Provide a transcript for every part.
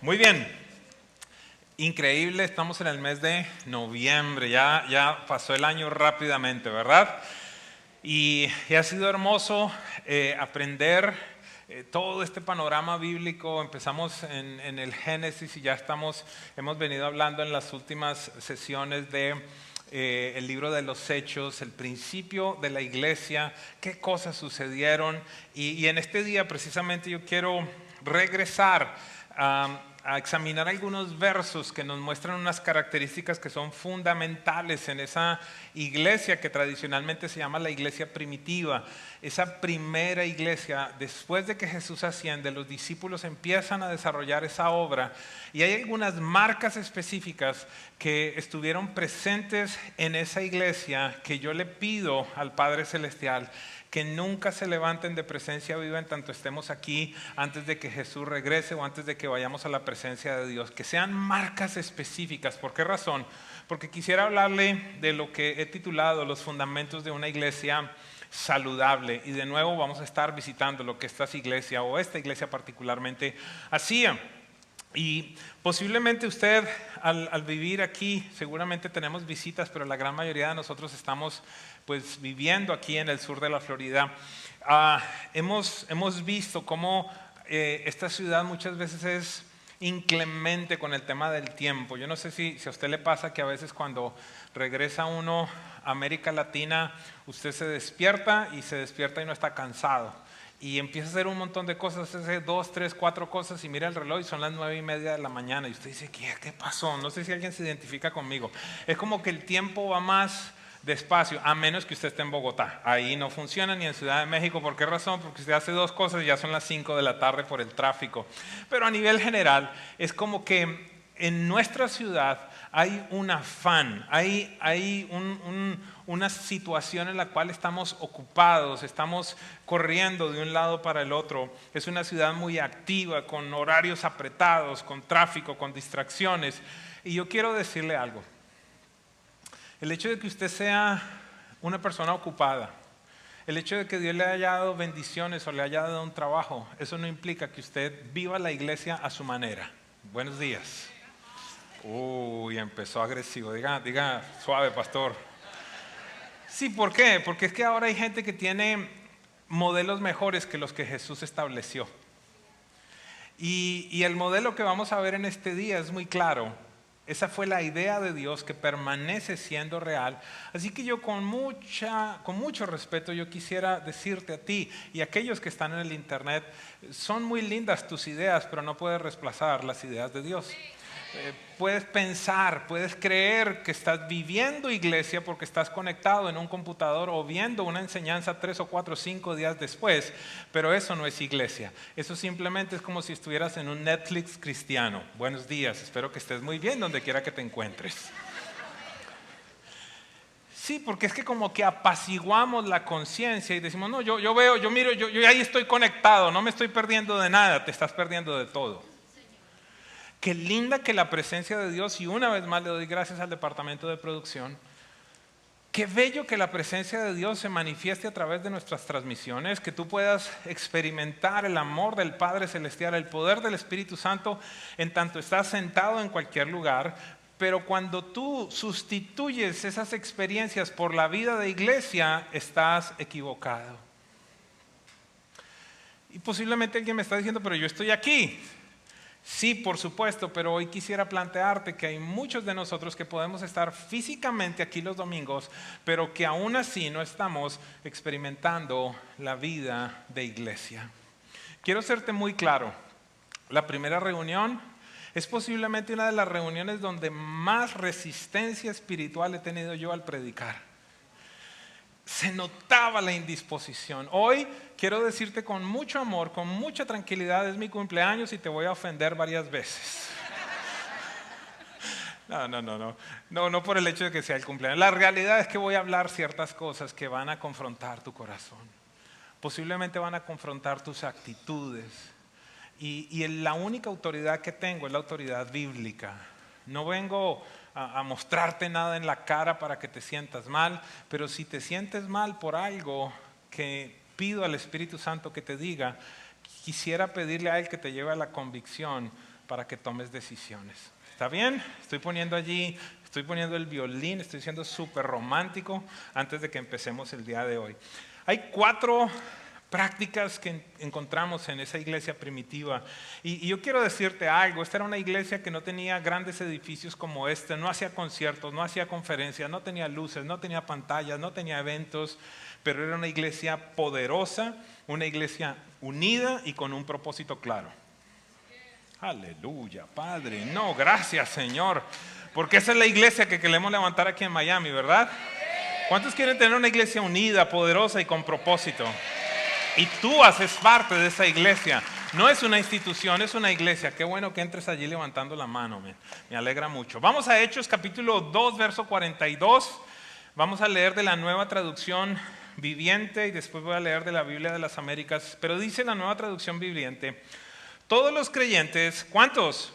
Muy bien, increíble, estamos en el mes de noviembre, ya pasó el año rápidamente, ¿verdad? Y ha sido hermoso aprender todo este panorama bíblico. Empezamos en el Génesis y ya hemos venido hablando en las últimas sesiones de el libro de los Hechos, el principio de la iglesia, qué cosas sucedieron. Y en este día precisamente yo quiero regresar a examinar algunos versos que nos muestran unas características que son fundamentales en esa iglesia que tradicionalmente se llama la iglesia primitiva. Esa primera iglesia, después de que Jesús asciende, los discípulos empiezan a desarrollar esa obra y hay algunas marcas específicas que estuvieron presentes en esa iglesia que yo le pido al Padre Celestial que nunca se levanten de presencia viva en tanto estemos aquí antes de que Jesús regrese o antes de que vayamos a la presencia de Dios. Que sean marcas específicas. ¿Por qué razón? Porque quisiera hablarle de lo que he titulado los fundamentos de una iglesia saludable. Y de nuevo vamos a estar visitando lo que esta iglesia particularmente hacía. Y posiblemente usted al vivir aquí, seguramente tenemos visitas, pero la gran mayoría de nosotros estamos pues viviendo aquí en el sur de la Florida. Hemos visto cómo esta ciudad muchas veces es inclemente con el tema del tiempo. Yo no sé si a usted le pasa que a veces cuando regresa uno a América Latina, usted se despierta y no está cansado. Y empieza a hacer un montón de cosas, hace 2, 3, 4 cosas y mira el reloj y son las 9:30 de la mañana. Y usted dice, ¿qué pasó? No sé si alguien se identifica conmigo. Es como que el tiempo va más despacio, a menos que usted esté en Bogotá. Ahí no funciona, ni en Ciudad de México. ¿Por qué razón? Porque usted hace 2 cosas y ya son las 5 de la tarde por el tráfico. Pero a nivel general es como que en nuestra ciudad hay un afán, hay una situación en la cual estamos ocupados, estamos corriendo de un lado para el otro. Es una ciudad muy activa, con horarios apretados, con tráfico, con distracciones. Y yo quiero decirle algo. El hecho de que usted sea una persona ocupada, el hecho de que Dios le haya dado bendiciones o le haya dado un trabajo, eso no implica que usted viva la iglesia a su manera. Buenos días. Uy, empezó agresivo. Diga suave, pastor. Sí, ¿por qué? Porque es que ahora hay gente que tiene modelos mejores que los que Jesús estableció. Y el modelo que vamos a ver en este día es muy claro. Esa fue la idea de Dios que permanece siendo real. Así que yo con mucho respeto yo quisiera decirte a ti y a aquellos que están en el internet, son muy lindas tus ideas, pero no puedes reemplazar las ideas de Dios. Puedes pensar, puedes creer que estás viviendo iglesia porque estás conectado en un computador o viendo una enseñanza 3 o 4 o 5 días después, pero eso no es iglesia. Eso simplemente es como si estuvieras en un Netflix cristiano. Buenos días, espero que estés muy bien donde quiera que te encuentres. Sí, porque es que como que apaciguamos la conciencia y decimos, no, yo veo, yo miro, yo ahí estoy conectado, no me estoy perdiendo de nada, te estás perdiendo de todo. Qué linda que la presencia de Dios, y una vez más le doy gracias al departamento de producción. Qué bello que la presencia de Dios se manifieste a través de nuestras transmisiones, que tú puedas experimentar el amor del Padre Celestial, el poder del Espíritu Santo en tanto estás sentado en cualquier lugar. Pero cuando tú sustituyes esas experiencias por la vida de iglesia, estás equivocado. Y posiblemente alguien me está diciendo, pero yo estoy aquí. Sí, por supuesto, pero hoy quisiera plantearte que hay muchos de nosotros que podemos estar físicamente aquí los domingos, pero que aún así no estamos experimentando la vida de iglesia. Quiero serte muy claro, la primera reunión es posiblemente una de las reuniones donde más resistencia espiritual he tenido yo al predicar. Se notaba la indisposición. Hoy quiero decirte con mucho amor, con mucha tranquilidad, es mi cumpleaños y te voy a ofender varias veces. No por el hecho de que sea el cumpleaños. La realidad es que voy a hablar ciertas cosas que van a confrontar tu corazón. Posiblemente van a confrontar tus actitudes. Y la única autoridad que tengo es la autoridad bíblica. No vengo a mostrarte nada en la cara para que te sientas mal, pero si te sientes mal por algo que pido al Espíritu Santo que te diga, quisiera pedirle a Él que te lleve a la convicción para que tomes decisiones. ¿Está bien? Estoy poniendo el violín, estoy siendo súper romántico antes de que empecemos el día de hoy. Hay 4 prácticas que encontramos en esa iglesia primitiva. Y yo quiero decirte algo, esta era una iglesia que no tenía grandes edificios como este, no hacía conciertos, no hacía conferencias, no tenía luces, no tenía pantallas, no tenía eventos, pero era una iglesia poderosa, una iglesia unida y con un propósito claro. Aleluya, Padre. No, gracias, Señor, porque esa es la iglesia que queremos levantar aquí en Miami, ¿verdad? ¿Cuántos quieren tener una iglesia unida, poderosa y con propósito? Y tú haces parte de esa iglesia. No es una institución, es una iglesia. Qué bueno que entres allí levantando la mano, me alegra mucho. Vamos a Hechos capítulo 2, verso 42. Vamos a leer de la Nueva Traducción Viviente y después voy a leer de la Biblia de las Américas. Pero dice la Nueva Traducción Viviente, todos los creyentes, ¿cuántos?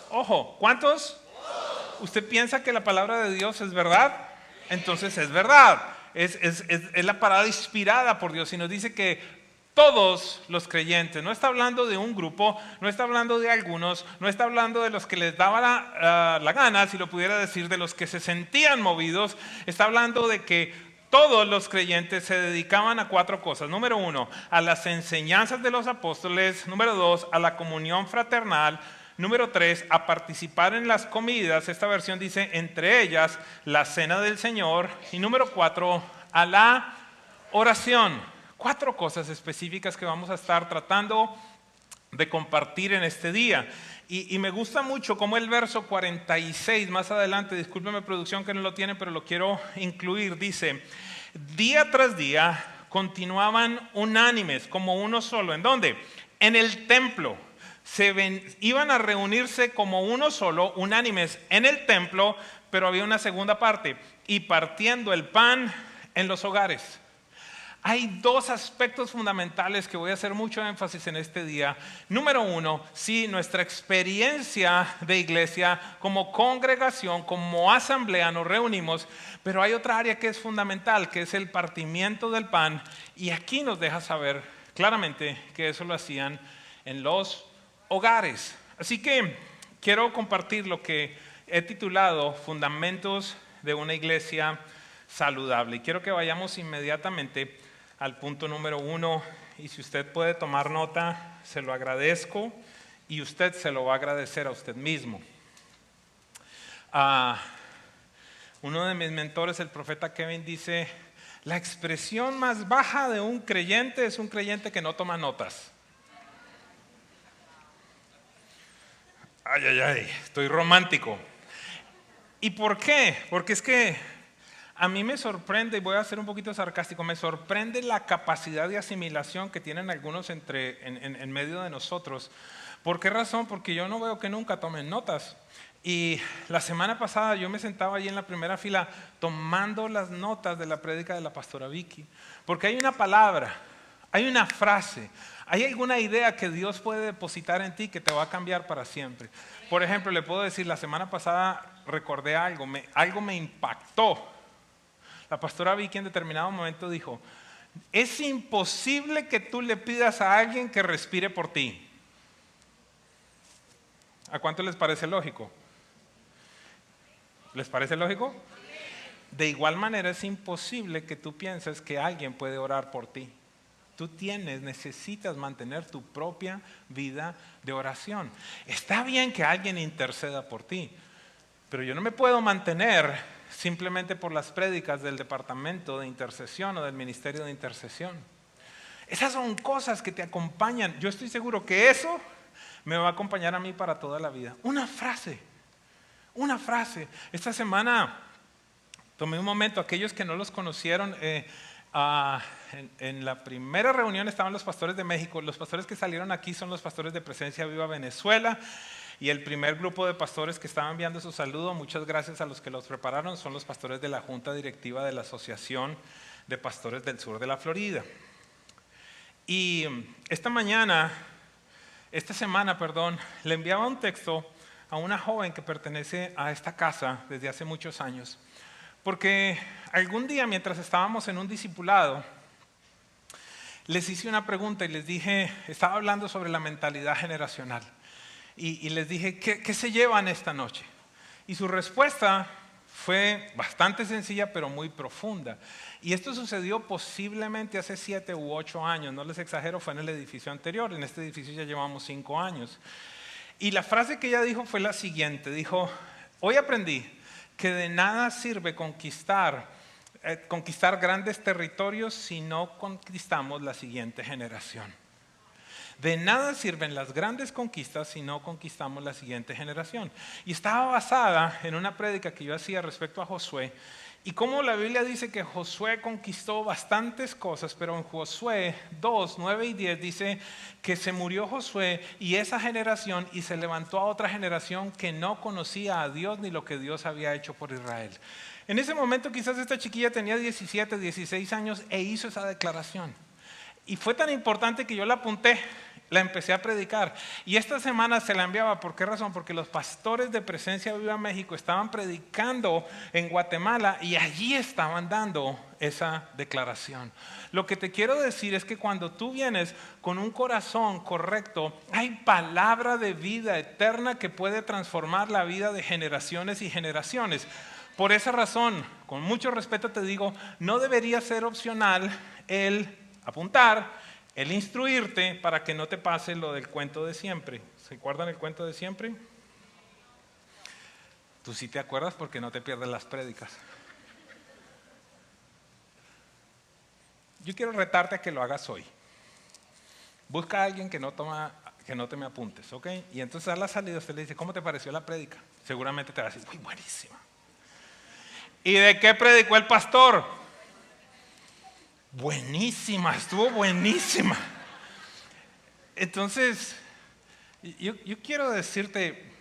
Ojo, ¿cuántos? ¿Usted piensa que la palabra de Dios es verdad? Entonces es verdad. Es la palabra inspirada por Dios y nos dice que todos los creyentes, no está hablando de un grupo, no está hablando de algunos, no está hablando de los que les daba la gana, si lo pudiera decir, de los que se sentían movidos, está hablando de que todos los creyentes se dedicaban a 4 cosas. Número 1, a las enseñanzas de los apóstoles. Número 2, a la comunión fraternal. Número 3, a participar en las comidas. Esta versión dice, entre ellas, la cena del Señor. Y número 4, a la oración. 4 cosas específicas que vamos a estar tratando de compartir en este día. Y me gusta mucho cómo el verso 46, más adelante, discúlpeme producción que no lo tiene, pero lo quiero incluir, dice, día tras día continuaban unánimes, como uno solo. ¿En dónde? En el templo. Iban a reunirse como uno solo, unánimes en el templo, pero había una segunda parte, y partiendo el pan en los hogares. Hay 2 aspectos fundamentales que voy a hacer mucho énfasis en este día. Número 1, sí, nuestra experiencia de iglesia como congregación, como asamblea nos reunimos, pero hay otra área que es fundamental, que es el partimiento del pan, y aquí nos deja saber claramente que eso lo hacían en los hogares. Así que quiero compartir lo que he titulado Fundamentos de una iglesia saludable. Y quiero que vayamos inmediatamente al punto número 1. Y si usted puede tomar nota, se lo agradezco y usted se lo va a agradecer a usted mismo. Uno de mis mentores, el profeta Kevin, dice, la expresión más baja de un creyente es un creyente que no toma notas. Ay, ay, ay, estoy romántico. ¿Y por qué? Porque es que a mí me sorprende, y voy a ser un poquito sarcástico, me sorprende la capacidad de asimilación que tienen algunos en medio de nosotros. ¿Por qué razón? Porque yo no veo que nunca tomen notas. Y la semana pasada yo me sentaba allí en la primera fila tomando las notas de la prédica de la pastora Vicky. Porque hay una palabra, hay una frase, hay alguna idea que Dios puede depositar en ti que te va a cambiar para siempre. Por ejemplo, le puedo decir, la semana pasada recordé algo me impactó. La pastora Vicky en determinado momento dijo, es imposible que tú le pidas a alguien que respire por ti. ¿A cuánto les parece lógico? ¿Les parece lógico? De igual manera es imposible que tú pienses que alguien puede orar por ti. Tú necesitas mantener tu propia vida de oración. Está bien que alguien interceda por ti, pero yo no me puedo mantener simplemente por las prédicas del departamento de intercesión o del ministerio de intercesión. Esas son cosas que te acompañan. Yo estoy seguro que eso me va a acompañar a mí para toda la vida. Una frase. Esta semana tomé un momento, aquellos que no los conocieron, en la primera reunión estaban los pastores de México. Los pastores que salieron aquí son los pastores de Presencia Viva Venezuela. Y el primer grupo de pastores que estaban enviando su saludo, muchas gracias a los que los prepararon, son los pastores de la Junta Directiva de la Asociación de Pastores del Sur de la Florida. Y esta semana, le enviaba un texto a una joven que pertenece a esta casa desde hace muchos años. Porque algún día, mientras estábamos en un discipulado, les hice una pregunta y les dije, estaba hablando sobre la mentalidad generacional. y les dije, ¿qué se llevan esta noche? Y su respuesta fue bastante sencilla, pero muy profunda. Y esto sucedió posiblemente hace 7 u 8 años, no les exagero, fue en el edificio anterior. En este edificio ya llevamos 5 años. Y la frase que ella dijo fue la siguiente, dijo, hoy aprendí que de nada sirve conquistar grandes territorios si no conquistamos la siguiente generación. De nada sirven las grandes conquistas si no conquistamos la siguiente generación. Y estaba basada en una prédica que yo hacía respecto a Josué. Y como la Biblia dice que Josué conquistó bastantes cosas, pero en Josué 2, 9 y 10 dice que se murió Josué y esa generación y se levantó a otra generación que no conocía a Dios ni lo que Dios había hecho por Israel. En ese momento quizás esta chiquilla tenía 17, 16 años e hizo esa declaración. Y fue tan importante que yo la apunté, la empecé a predicar. Y esta semana se la enviaba. ¿Por qué razón? Porque los pastores de Presencia Viva México estaban predicando en Guatemala y allí estaban dando esa declaración. Lo que te quiero decir es que cuando tú vienes con un corazón correcto, hay palabra de vida eterna que puede transformar la vida de generaciones y generaciones. Por esa razón, con mucho respeto te digo, no debería ser opcional el apuntar, el instruirte para que no te pase lo del cuento de siempre. ¿Se acuerdan el cuento de siempre? Tú sí te acuerdas porque no te pierdes las prédicas. Yo quiero retarte a que lo hagas hoy. Busca a alguien que no te me apuntes, ¿ok? Y entonces a la salida usted le dice, ¿cómo te pareció la prédica? Seguramente te va a decir, uy, buenísima. ¿Y de qué predicó el pastor? Buenísima, estuvo buenísima. Entonces, yo quiero decirte,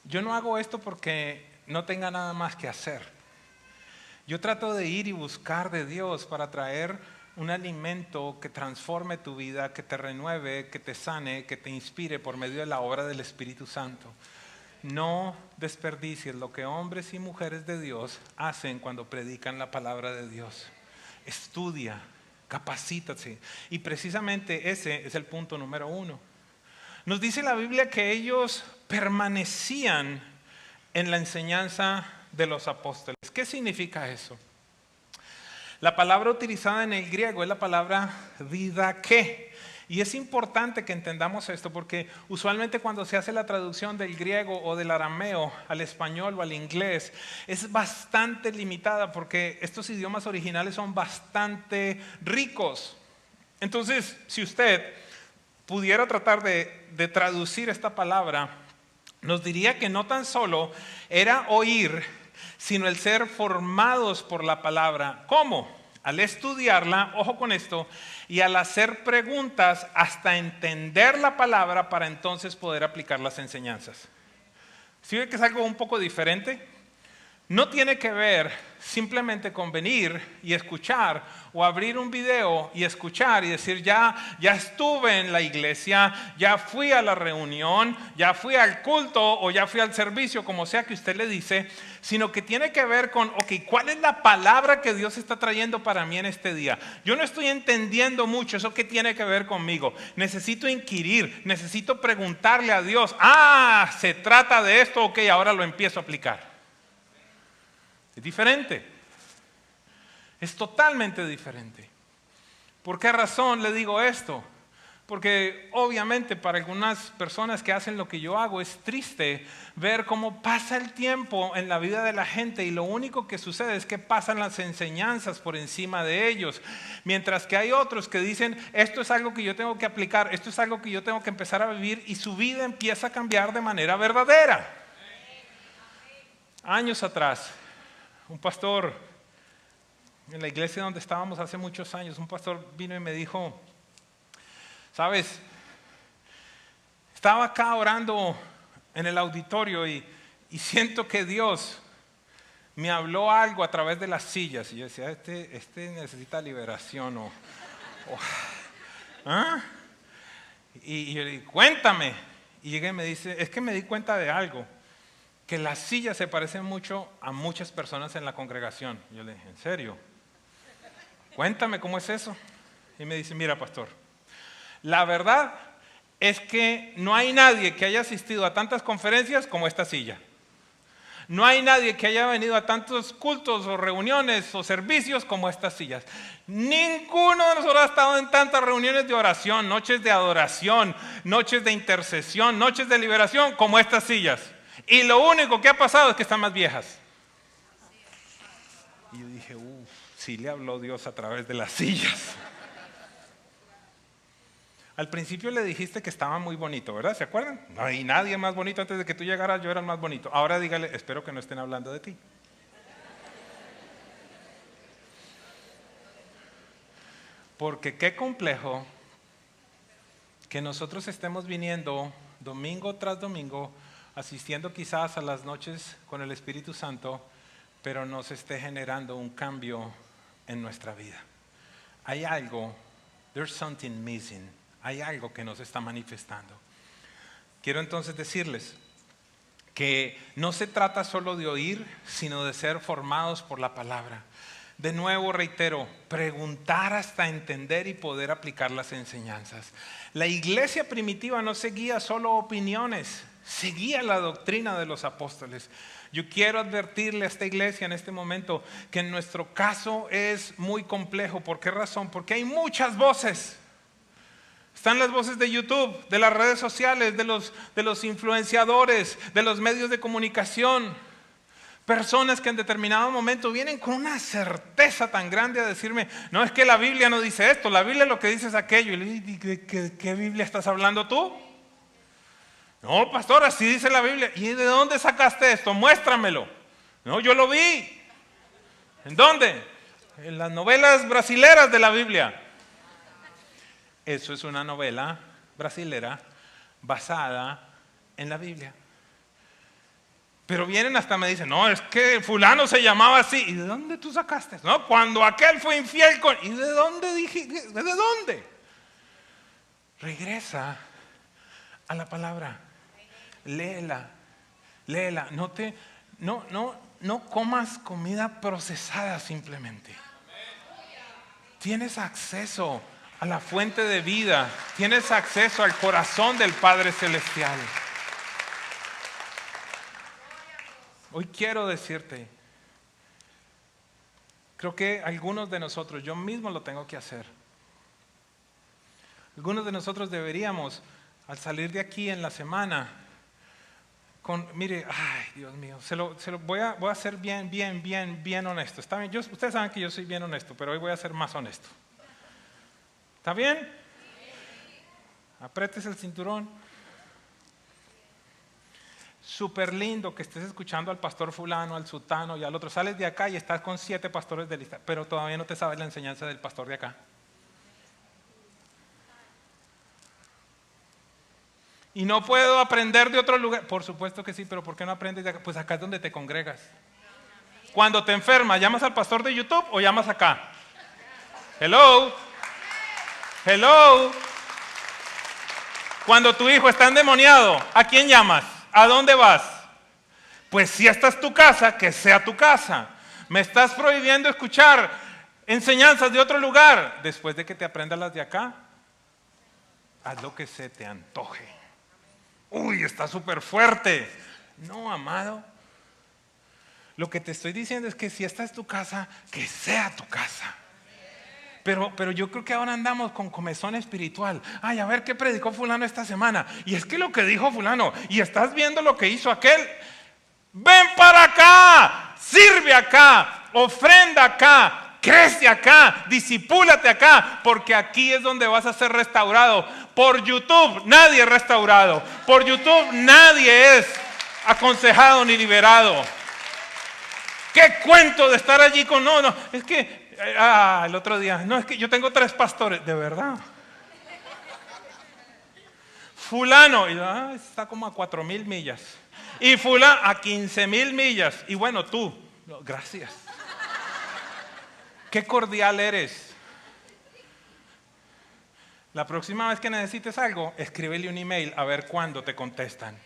yo no hago esto porque no tenga nada más que hacer. Yo trato de ir y buscar de Dios para traer un alimento que transforme tu vida, que te renueve, que te sane, que te inspire por medio de la obra del Espíritu Santo. No desperdicies lo que hombres y mujeres de Dios hacen cuando predican la palabra de Dios. Estudia, capacítate. Y precisamente ese es el punto número 1. Nos dice la Biblia que ellos permanecían en la enseñanza de los apóstoles. ¿Qué significa eso? La palabra utilizada en el griego es la palabra didaqué. Y es importante que entendamos esto porque usualmente cuando se hace la traducción del griego o del arameo al español o al inglés es bastante limitada porque estos idiomas originales son bastante ricos. Entonces, si usted pudiera tratar de traducir esta palabra, nos diría que no tan solo era oír, sino el ser formados por la palabra. ¿Cómo? Al estudiarla, ojo con esto, y al hacer preguntas hasta entender la palabra para entonces poder aplicar las enseñanzas. ¿Sí ve que es algo un poco diferente? No tiene que ver simplemente con venir y escuchar o abrir un video y escuchar y decir ya estuve en la iglesia, ya fui a la reunión, ya fui al culto o ya fui al servicio, como sea que usted le dice, sino que tiene que ver con, ok, ¿cuál es la palabra que Dios está trayendo para mí en este día? Yo no estoy entendiendo mucho, ¿eso qué tiene que ver conmigo? Necesito inquirir, necesito preguntarle a Dios, se trata de esto, ok, ahora lo empiezo a aplicar. Es diferente, es totalmente diferente. ¿Por qué razón le digo esto? Porque obviamente para algunas personas que hacen lo que yo hago es triste ver cómo pasa el tiempo en la vida de la gente y lo único que sucede es que pasan las enseñanzas por encima de ellos. Mientras que hay otros que dicen, esto es algo que yo tengo que aplicar, esto es algo que yo tengo que empezar a vivir y su vida empieza a cambiar de manera verdadera. Años atrás, un pastor en la iglesia donde estábamos hace muchos años, un pastor vino y me dijo, ¿sabes? Estaba acá orando en el auditorio y siento que Dios me habló algo a través de las sillas. Y yo decía, este necesita liberación. Y yo le dije, cuéntame. Y llegué y me dice, es que me di cuenta de algo. Que las sillas se parecen mucho a muchas personas en la congregación. Yo le dije, ¿en serio? Cuéntame cómo es eso. Y me dice, mira pastor, la verdad es que no hay nadie que haya asistido a tantas conferencias como esta silla. No hay nadie que haya venido a tantos cultos o reuniones o servicios como estas sillas. Ninguno de nosotros ha estado en tantas reuniones de oración, noches de adoración, noches de intercesión, noches de liberación como estas sillas. Y lo único que ha pasado es que están más viejas. Y yo dije, sí le habló Dios a través de las sillas. Al principio le dijiste que estaba muy bonito, ¿verdad? ¿Se acuerdan? No hay nadie más bonito. Antes de que tú llegaras yo era el más bonito. Ahora dígale, espero que no estén hablando de ti. Porque qué complejo que nosotros estemos viniendo domingo tras domingo, asistiendo quizás a las noches con el Espíritu Santo, pero no se esté generando un cambio en nuestra vida. Hay algo, there's something missing. Hay algo que nos está manifestando. Quiero entonces decirles que no se trata solo de oír, sino de ser formados por la palabra. De nuevo reitero, preguntar hasta entender y poder aplicar las enseñanzas. La iglesia primitiva no seguía solo opiniones, seguía la doctrina de los apóstoles. Yo quiero advertirle a esta iglesia en este momento que en nuestro caso es muy complejo. ¿Por qué razón? Porque hay muchas voces. Están las voces de YouTube, de las redes sociales, de los influenciadores, de los medios de comunicación. Personas que en determinado momento vienen con una certeza tan grande a decirme, no, es que la Biblia no dice esto, la Biblia lo que dice es aquello. Y le digo, ¿de qué Biblia estás hablando tú? No, pastor, así dice la Biblia. ¿Y de dónde sacaste esto? Muéstramelo. No, yo lo vi. ¿En dónde? En las novelas brasileras de la Biblia. Eso es una novela brasilera basada en la Biblia. Pero vienen hasta me dicen, no, es que fulano se llamaba así. ¿Y de dónde tú sacaste? No, cuando aquel fue infiel con... ¿Y de dónde dije? ¿De dónde? Regresa a la palabra. Léela. Léela. No comas comida procesada simplemente. Tienes acceso a la fuente de vida. Tienes acceso al corazón del Padre Celestial. Hoy quiero decirte, creo que algunos de nosotros, yo mismo lo tengo que hacer. Algunos de nosotros deberíamos, al salir de aquí en la semana, mire, ay Dios mío, voy a ser bien honesto. ¿Está bien? Ustedes saben que yo soy bien honesto, pero hoy voy a ser más honesto. ¿Está bien? Apretes el cinturón. Súper lindo que estés escuchando al pastor fulano, al sutano y al otro. Sales de acá y estás con 7 pastores de lista, pero todavía no te sabes la enseñanza del pastor de acá. Y no puedo aprender de otro lugar. Por supuesto que sí, pero ¿por qué no aprendes de acá? Pues acá es donde te congregas. Cuando te enfermas, ¿llamas al pastor de YouTube o llamas acá? Hello. Hello. Cuando tu hijo está endemoniado, ¿a quién llamas? ¿A dónde vas? Pues si esta es tu casa, que sea tu casa. Me estás prohibiendo escuchar enseñanzas de otro lugar. Después de que te aprendas las de acá, haz lo que se te antoje. Uy, está súper fuerte. No, amado. Lo que te estoy diciendo es que si esta es tu casa, que sea tu casa. Pero yo creo que ahora andamos con comezón espiritual. Ay, a ver qué predicó fulano esta semana. Y es que lo que dijo fulano, y estás viendo lo que hizo aquel. Ven para acá, sirve acá, ofrenda acá, crece acá, disipúlate acá, porque aquí es donde vas a ser restaurado. Por YouTube nadie es restaurado. Por YouTube nadie es aconsejado ni liberado. ¿Qué cuento de estar allí con no? Es que el otro día, no, es que yo tengo 3 pastores, de verdad. Fulano, está como a 4,000 millas. Y fulano a 15,000 millas. Y bueno, tú, no, gracias. Qué cordial eres. La próxima vez que necesites algo, escríbele un email a ver cuándo te contestan.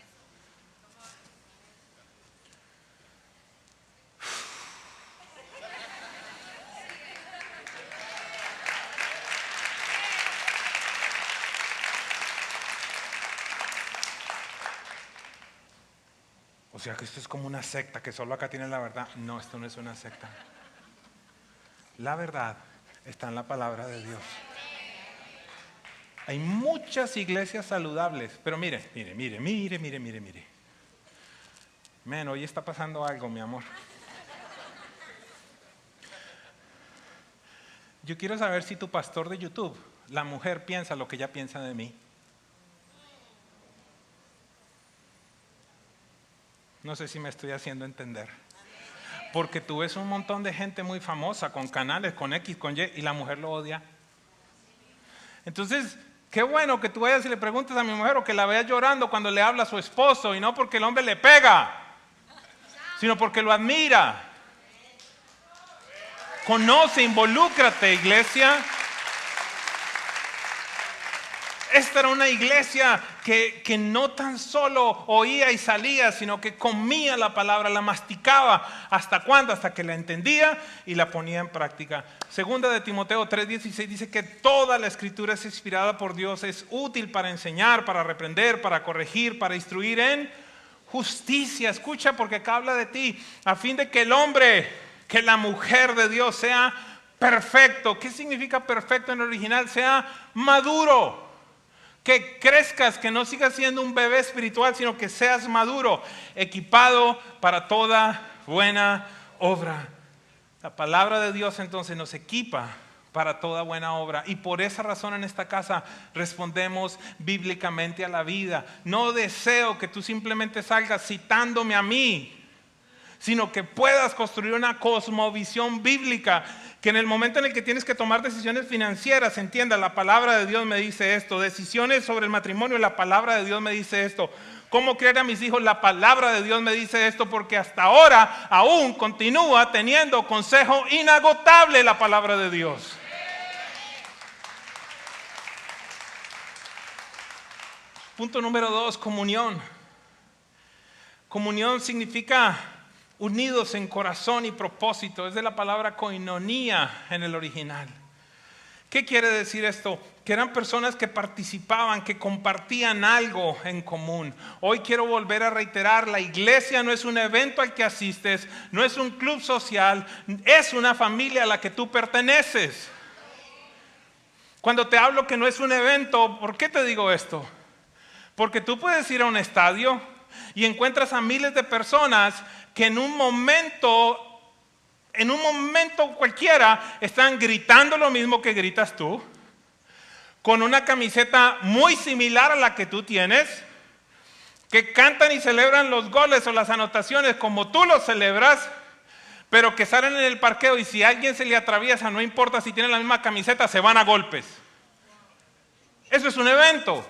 O sea que esto es como una secta, que solo acá tienen la verdad. No, esto no es una secta. La verdad está en la palabra de Dios. Hay muchas iglesias saludables, pero mire. Men, hoy está pasando algo, mi amor. Yo quiero saber si tu pastor de YouTube, la mujer, piensa lo que ella piensa de mí. No sé si me estoy haciendo entender. Porque tú ves un montón de gente muy famosa, con canales, con X, con Y, y la mujer lo odia. Entonces, qué bueno que tú vayas y le preguntes a mi mujer o que la veas llorando cuando le habla a su esposo, y no porque el hombre le pega, sino porque lo admira. Conoce, involúcrate, iglesia. Esta era una iglesia que no tan solo oía y salía, sino que comía la palabra, la masticaba. ¿Hasta cuándo? Hasta que la entendía y la ponía en práctica. Segunda de Timoteo 3:16 dice que toda la escritura es inspirada por Dios, es útil para enseñar, para reprender, para corregir, para instruir en justicia. Escucha, porque acá habla de ti, a fin de que el hombre, que la mujer de Dios sea perfecto. ¿Qué significa perfecto en el original? Sea maduro. Que crezcas, que no sigas siendo un bebé espiritual, sino que seas maduro, equipado para toda buena obra. La palabra de Dios entonces nos equipa para toda buena obra. Y por esa razón en esta casa respondemos bíblicamente a la vida. No deseo que tú simplemente salgas citándome a mí, sino que puedas construir una cosmovisión bíblica, que en el momento en el que tienes que tomar decisiones financieras, entienda, la palabra de Dios me dice esto. Decisiones sobre el matrimonio, la palabra de Dios me dice esto. Cómo criar a mis hijos, la palabra de Dios me dice esto, porque hasta ahora aún continúa teniendo consejo inagotable la palabra de Dios. Punto número 2, comunión. Comunión significa unidos en corazón y propósito. Es de la palabra koinonía en el original. ¿Qué quiere decir esto? Que eran personas que participaban, que compartían algo en común. Hoy quiero volver a reiterar, la iglesia no es un evento al que asistes, no es un club social, es una familia a la que tú perteneces. Cuando te hablo que no es un evento, ¿por qué te digo esto? Porque tú puedes ir a un estadio y encuentras a miles de personas que en un momento cualquiera están gritando lo mismo que gritas tú, con una camiseta muy similar a la que tú tienes, que cantan y celebran los goles o las anotaciones como tú los celebras, pero que salen en el parqueo y si a alguien se le atraviesa, no importa si tienen la misma camiseta, se van a golpes. Eso es un evento.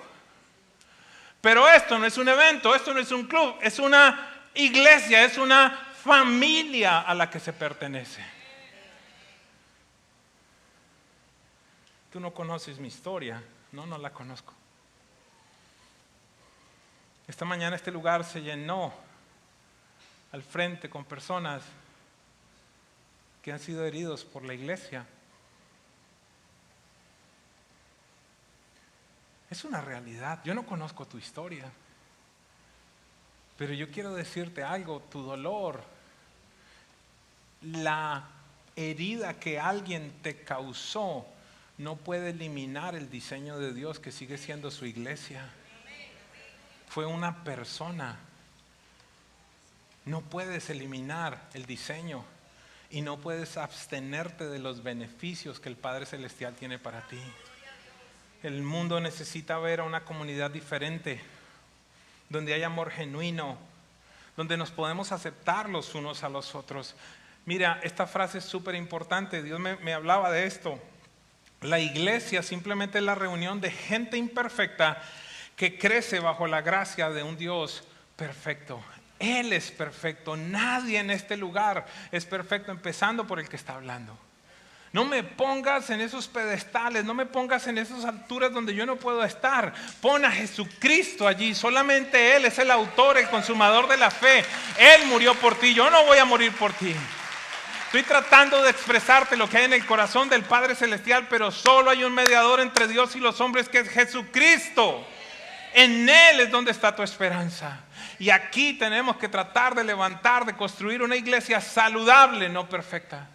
Pero esto no es un evento, esto no es un club, es una iglesia, es una familia a la que se pertenece. Tú no conoces mi historia. No la conozco. Esta mañana este lugar se llenó al frente con personas que han sido heridos por la iglesia. Es una realidad. Yo no conozco tu historia, pero yo quiero decirte algo. Tu dolor, la herida que alguien te causó, no puede eliminar el diseño de Dios que sigue siendo su iglesia. Fue una persona. No puedes eliminar el diseño y no puedes abstenerte de los beneficios que el Padre Celestial tiene para ti. El mundo necesita ver a una comunidad diferente, donde hay amor genuino, donde nos podemos aceptar los unos a los otros. Mira, esta frase es súper importante. Dios me hablaba de esto. La iglesia simplemente es la reunión de gente imperfecta que crece bajo la gracia de un Dios perfecto. Él es perfecto. Nadie en este lugar es perfecto, empezando por el que está hablando. No me pongas en esos pedestales, no me pongas en esas alturas donde yo no puedo estar. Pon a Jesucristo allí, solamente Él es el autor, el consumador de la fe. Él murió por ti, yo no voy a morir por ti. Estoy tratando de expresarte lo que hay en el corazón del Padre Celestial, pero solo hay un mediador entre Dios y los hombres, que es Jesucristo. En Él es donde está tu esperanza. Y aquí tenemos que tratar de levantar, de construir una iglesia saludable, no perfecta.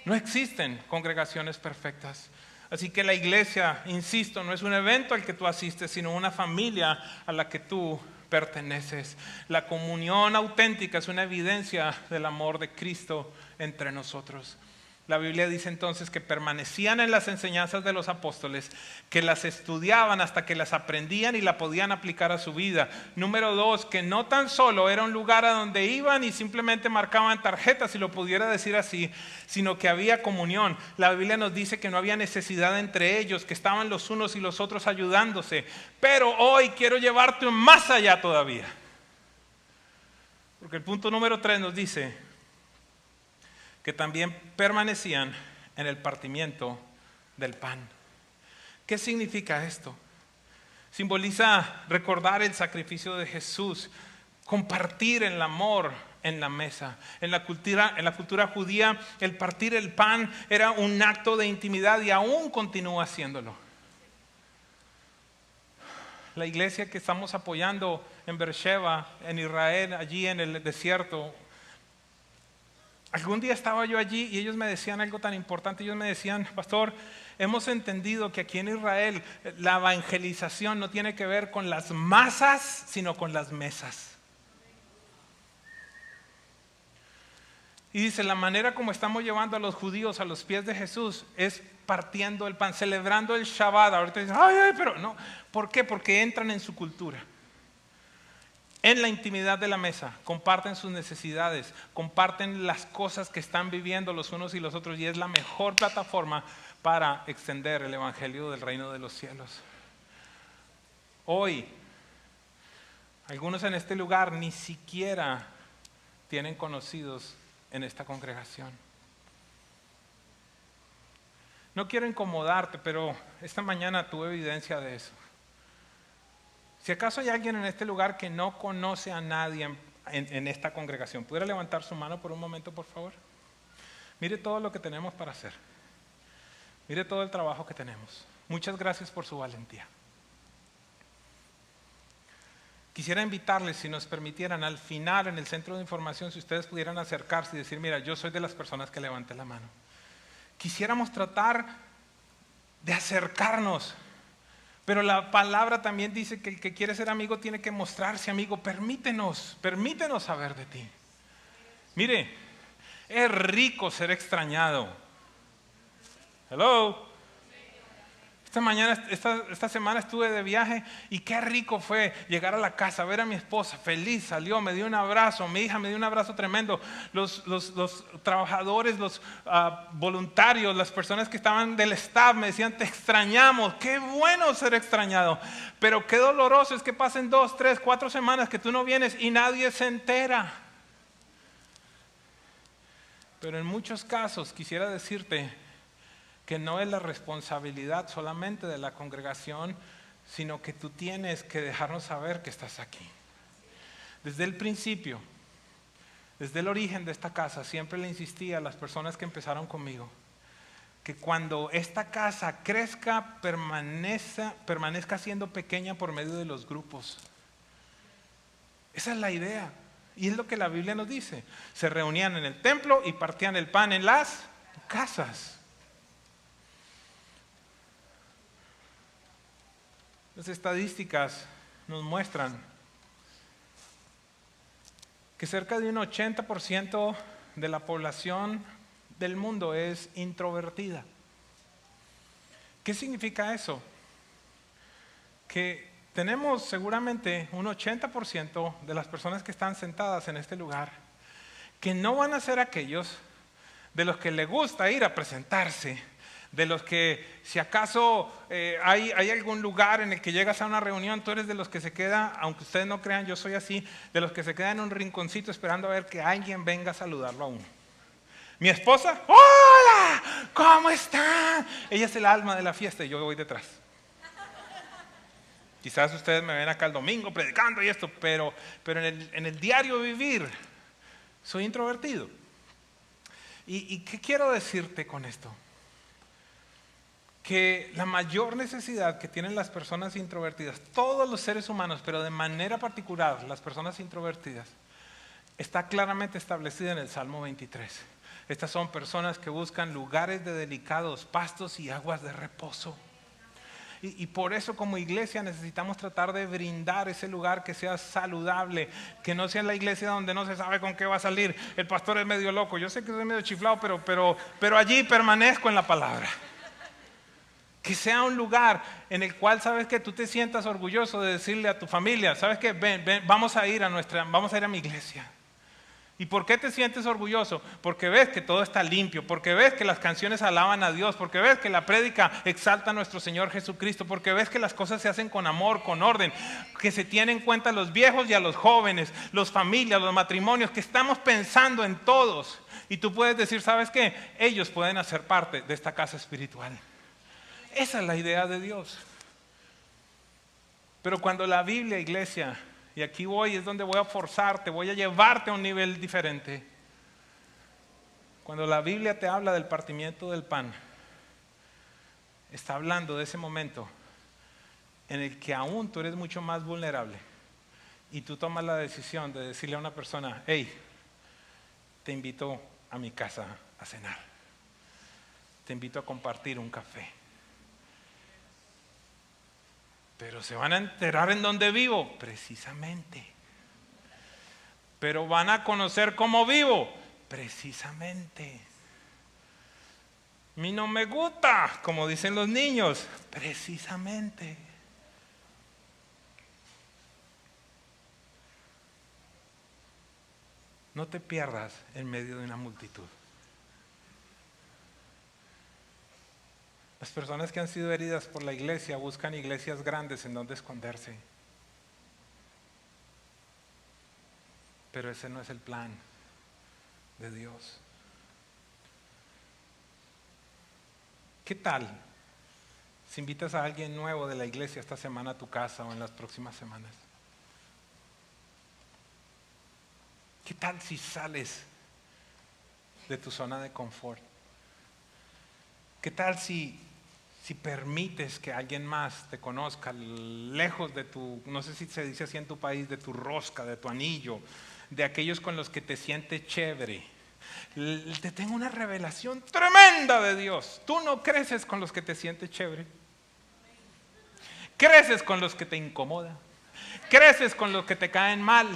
No existen congregaciones perfectas. Así que la iglesia, insisto, no es un evento al que tú asistes, sino una familia a la que tú perteneces. La comunión auténtica es una evidencia del amor de Cristo entre nosotros. La Biblia dice entonces que permanecían en las enseñanzas de los apóstoles, que las estudiaban hasta que las aprendían y la podían aplicar a su vida. Número 2, que no tan solo era un lugar a donde iban y simplemente marcaban tarjetas, si lo pudiera decir así, sino que había comunión. La Biblia nos dice que no había necesidad entre ellos, que estaban los unos y los otros ayudándose. Pero hoy quiero llevarte más allá todavía. Porque el punto número 3 nos dice que también permanecían en el partimiento del pan. ¿Qué significa esto? Simboliza recordar el sacrificio de Jesús, compartir el amor en la mesa. En la cultura judía, el partir el pan era un acto de intimidad y aún continúa haciéndolo. La iglesia que estamos apoyando en Beersheba, en Israel, allí en el desierto, algún día estaba yo allí y ellos me decían algo tan importante. Ellos me decían: pastor, hemos entendido que aquí en Israel la evangelización no tiene que ver con las masas, sino con las mesas. Y dice, la manera como estamos llevando a los judíos a los pies de Jesús es partiendo el pan, celebrando el Shabbat. Ahorita dicen, ay, pero no. ¿Por qué? Porque entran en su cultura. En la intimidad de la mesa, comparten sus necesidades, comparten las cosas que están viviendo los unos y los otros, y es la mejor plataforma para extender el evangelio del reino de los cielos. Hoy, algunos en este lugar ni siquiera tienen conocidos en esta congregación. No quiero incomodarte, pero esta mañana tuve evidencia de eso. Si acaso hay alguien en este lugar que no conoce a nadie en esta congregación, ¿pudiera levantar su mano por un momento, por favor? Mire todo lo que tenemos para hacer. Mire todo el trabajo que tenemos. Muchas gracias por su valentía. Quisiera invitarles, si nos permitieran, al final en el centro de información, si ustedes pudieran acercarse y decir, mira, yo soy de las personas que levanté la mano. Quisiéramos tratar de acercarnos. Pero la palabra también dice que el que quiere ser amigo tiene que mostrarse amigo. Permítenos saber de ti. Mire, es rico ser extrañado. Hello. Esta semana estuve de viaje y qué rico fue llegar a la casa, ver a mi esposa feliz, salió, me dio un abrazo, mi hija me dio un abrazo tremendo. Los trabajadores, los voluntarios, las personas que estaban del staff me decían, te extrañamos, qué bueno ser extrañado. Pero qué doloroso es que pasen 2, 3, 4 semanas que tú no vienes y nadie se entera. Pero en muchos casos quisiera decirte que no es la responsabilidad solamente de la congregación, sino que tú tienes que dejarnos saber que estás aquí. Desde el principio, desde el origen de esta casa, siempre le insistí a las personas que empezaron conmigo, que cuando esta casa crezca, permanezca siendo pequeña por medio de los grupos. Esa es la idea, y es lo que la Biblia nos dice. Se reunían en el templo y partían el pan en las casas. Las estadísticas nos muestran que cerca de un 80% de la población del mundo es introvertida. ¿Qué significa eso? Que tenemos seguramente un 80% de las personas que están sentadas en este lugar que no van a ser aquellos de los que les gusta ir a presentarse, de los que si acaso hay algún lugar en el que llegas a una reunión, tú eres de los que se queda, aunque ustedes no crean, yo soy así, de los que se quedan en un rinconcito esperando a ver que alguien venga a saludarlo a uno. Mi esposa, ¡hola! ¿Cómo están? Ella es el alma de la fiesta y yo voy detrás. Quizás ustedes me ven acá el domingo predicando y esto, pero en el diario vivir soy introvertido. ¿Y qué quiero decirte con esto? que la mayor necesidad que tienen las personas introvertidas, todos los seres humanos, pero de manera particular las personas introvertidas, está claramente establecida en el Salmo 23. Estas son personas que buscan lugares de delicados pastos y aguas de reposo. Y por eso como iglesia necesitamos tratar de brindar ese lugar que sea saludable, que no sea la iglesia donde no se sabe con qué va a salir. El pastor es medio loco, yo sé que soy medio chiflado, pero allí permanezco en la palabra. Que sea un lugar en el cual sabes que tú te sientas orgulloso de decirle a tu familia, sabes que ven, vamos a ir a mi iglesia. ¿Y por qué te sientes orgulloso? Porque ves que todo está limpio, porque ves que las canciones alaban a Dios, porque ves que la prédica exalta a nuestro Señor Jesucristo, porque ves que las cosas se hacen con amor, con orden, que se tienen en cuenta a los viejos y a los jóvenes, las familias, los matrimonios, que estamos pensando en todos. Y tú puedes decir, ¿sabes qué? Ellos pueden hacer parte de esta casa espiritual. Esa es la idea de Dios. Pero cuando la Biblia, iglesia, y aquí es donde voy a forzarte, voy a llevarte a un nivel diferente. Cuando la Biblia te habla del partimiento del pan, está hablando de ese momento en el que aún tú eres mucho más vulnerable y tú tomas la decisión de decirle a una persona, hey, te invito a mi casa a cenar, te invito a compartir un café. Pero se van a enterar en dónde vivo, precisamente. Pero van a conocer cómo vivo, precisamente. A mí no me gusta, como dicen los niños, precisamente. No te pierdas en medio de una multitud. Las personas que han sido heridas por la iglesia buscan iglesias grandes en donde esconderse. Pero ese no es el plan de Dios. ¿Qué tal si invitas a alguien nuevo de la iglesia esta semana a tu casa o en las próximas semanas? ¿Qué tal si sales de tu zona de confort? ¿Qué tal si permites que alguien más te conozca lejos de tu, no sé si se dice así en tu país, de tu rosca, de tu anillo, de aquellos con los que te sientes chévere? Te tengo una revelación tremenda de Dios. Tú no creces con los que te sientes chévere. Creces con los que te incomodan. Creces con los que te caen mal.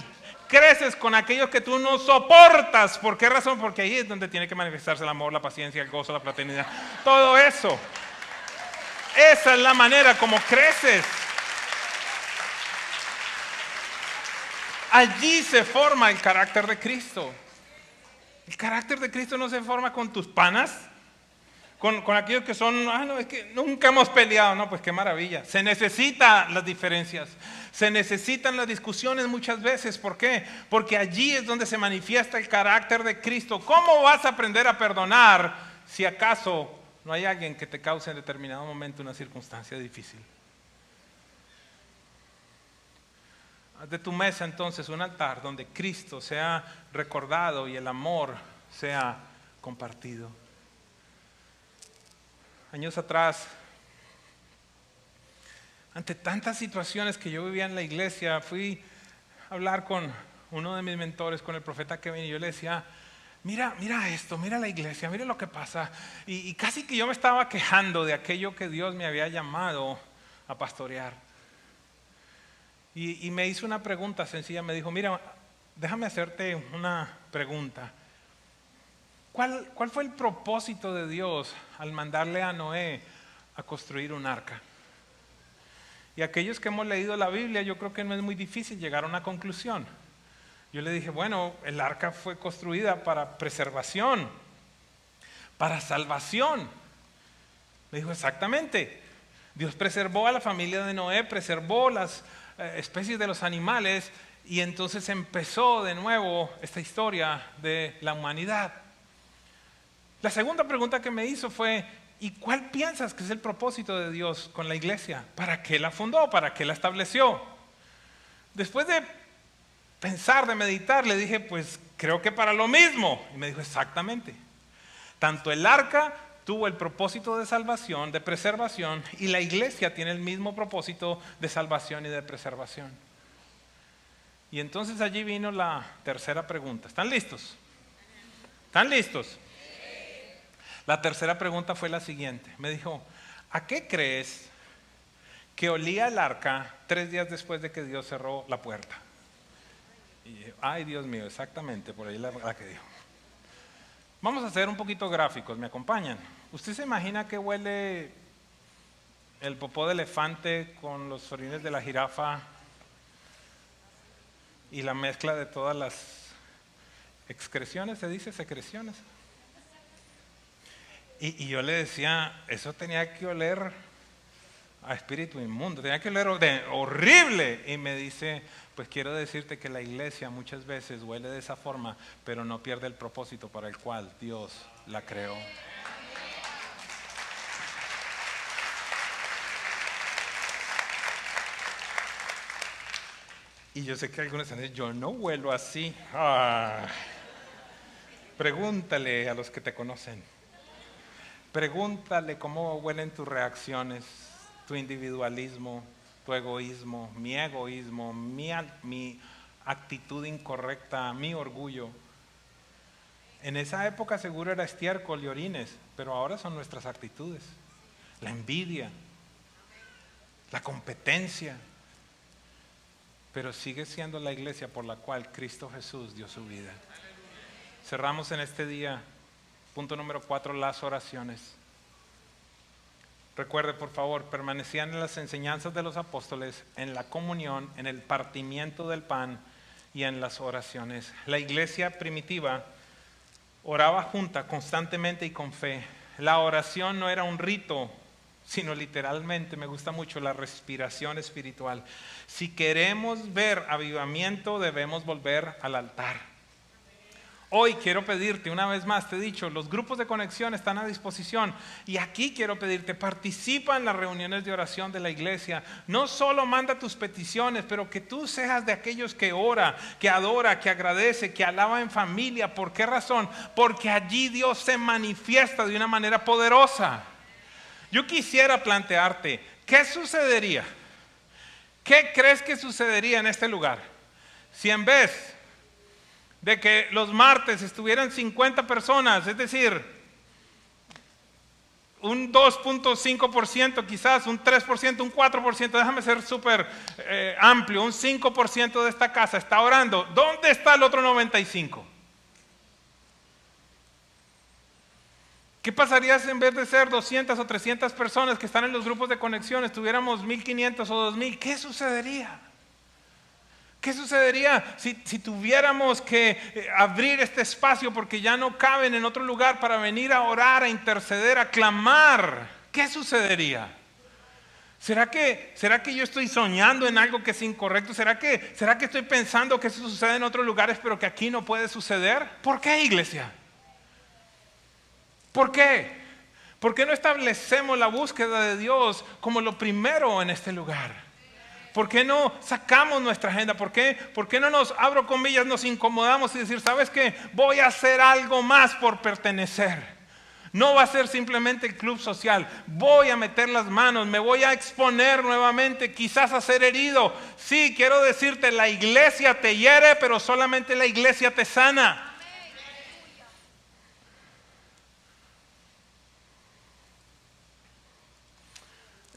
Creces con aquellos que tú no soportas. ¿Por qué razón? Porque ahí es donde tiene que manifestarse el amor, la paciencia, el gozo, la fraternidad. Todo eso. Esa es la manera como creces. Allí se forma el carácter de Cristo. El carácter de Cristo no se forma con tus panas, con aquellos que son, no, es que nunca hemos peleado. No, pues qué maravilla. Se necesitan las diferencias, se necesitan las discusiones muchas veces. ¿Por qué? Porque allí es donde se manifiesta el carácter de Cristo. ¿Cómo vas a aprender a perdonar si acaso no hay alguien que te cause en determinado momento una circunstancia difícil? Haz de tu mesa entonces un altar donde Cristo sea recordado y el amor sea compartido. Años atrás, ante tantas situaciones que yo vivía en la iglesia, fui a hablar con uno de mis mentores, con el profeta Kevin, y yo le decía, mira esto, mira la iglesia, mira lo que pasa. Y casi que yo me estaba quejando de aquello que Dios me había llamado a pastorear. Y me hizo una pregunta sencilla, me dijo, mira, déjame hacerte una pregunta. ¿Cuál fue el propósito de Dios al mandarle a Noé a construir un arca? Y aquellos que hemos leído la Biblia, yo creo que no es muy difícil llegar a una conclusión. Yo le dije, bueno, el arca fue construida para preservación, para salvación. Me dijo, exactamente. Dios preservó a la familia de Noé, preservó las especies de los animales, y entonces empezó de nuevo esta historia de la humanidad. La segunda pregunta que me hizo fue, ¿y cuál piensas que es el propósito de Dios con la iglesia? ¿Para qué la fundó? ¿Para qué la estableció? Después de pensar, de meditar, le dije, pues creo que para lo mismo. Y me dijo, exactamente. Tanto el arca tuvo el propósito de salvación, de preservación, y la iglesia tiene el mismo propósito de salvación y de preservación. Y entonces allí vino la tercera pregunta. ¿Están listos? ¿Están listos? La tercera pregunta fue la siguiente. Me dijo, ¿a qué crees que olía el arca 3 días después de que Dios cerró la puerta? Y yo, ay, Dios mío, exactamente, por ahí la que dijo. Vamos a ser un poquito gráficos, ¿me acompañan? ¿Usted se imagina que huele el popó de elefante con los orines de la jirafa y la mezcla de todas las excreciones, se dice secreciones? Y yo le decía, eso tenía que oler a espíritu inmundo, tenía que oler horrible. Y me dice, pues quiero decirte que la iglesia muchas veces huele de esa forma, pero no pierde el propósito para el cual Dios la creó. Y yo sé que algunos están diciendo, yo no huelo así. Pregúntale a los que te conocen. Pregúntale cómo huelen tus reacciones, tu individualismo, tu egoísmo, mi actitud incorrecta, mi orgullo. En esa época seguro era estiércol y orines, pero ahora son nuestras actitudes. La envidia, la competencia. Pero sigue siendo la iglesia por la cual Cristo Jesús dio su vida. Cerramos en este día, punto número 4, las oraciones. Recuerde, por favor, permanecían en las enseñanzas de los apóstoles, en la comunión, en el partimiento del pan y en las oraciones. La iglesia primitiva oraba junta constantemente y con fe. La oración no era un rito, sino literalmente, me gusta mucho, la respiración espiritual. Si queremos ver avivamiento, debemos volver al altar. Hoy quiero pedirte, una vez más te he dicho, los grupos de conexión están a disposición. Y aquí quiero pedirte, participa en las reuniones de oración de la iglesia. No solo manda tus peticiones, pero que tú seas de aquellos que ora, que adora, que agradece, que alaba en familia. ¿Por qué razón? Porque allí Dios se manifiesta de una manera poderosa. Yo quisiera plantearte, ¿qué sucedería? ¿Qué crees que sucedería en este lugar? Si en vez de que los martes estuvieran 50 personas, es decir, un 2.5%, quizás un 3%, un 4%, déjame ser súper amplio, un 5% de esta casa está orando, ¿dónde está el otro 95%? ¿Qué pasaría si en vez de ser 200 o 300 personas que están en los grupos de conexión, estuviéramos 1,500 o 2,000? ¿Qué sucedería? ¿Qué sucedería si tuviéramos que abrir este espacio porque ya no caben en otro lugar para venir a orar, a interceder, a clamar? ¿Qué sucedería? ¿Será que yo estoy soñando en algo que es incorrecto? ¿Será que estoy pensando que eso sucede en otros lugares pero que aquí no puede suceder? ¿Por qué, iglesia? ¿Por qué? ¿Por qué no establecemos la búsqueda de Dios como lo primero en este lugar? ¿Por qué no sacamos nuestra agenda? ¿Por qué no nos, abro comillas, nos incomodamos y decir, ¿sabes qué? Voy a hacer algo más por pertenecer. No va a ser simplemente el club social. Voy a meter las manos, me voy a exponer nuevamente, quizás a ser herido. Sí, quiero decirte, la iglesia te hiere, pero solamente la iglesia te sana.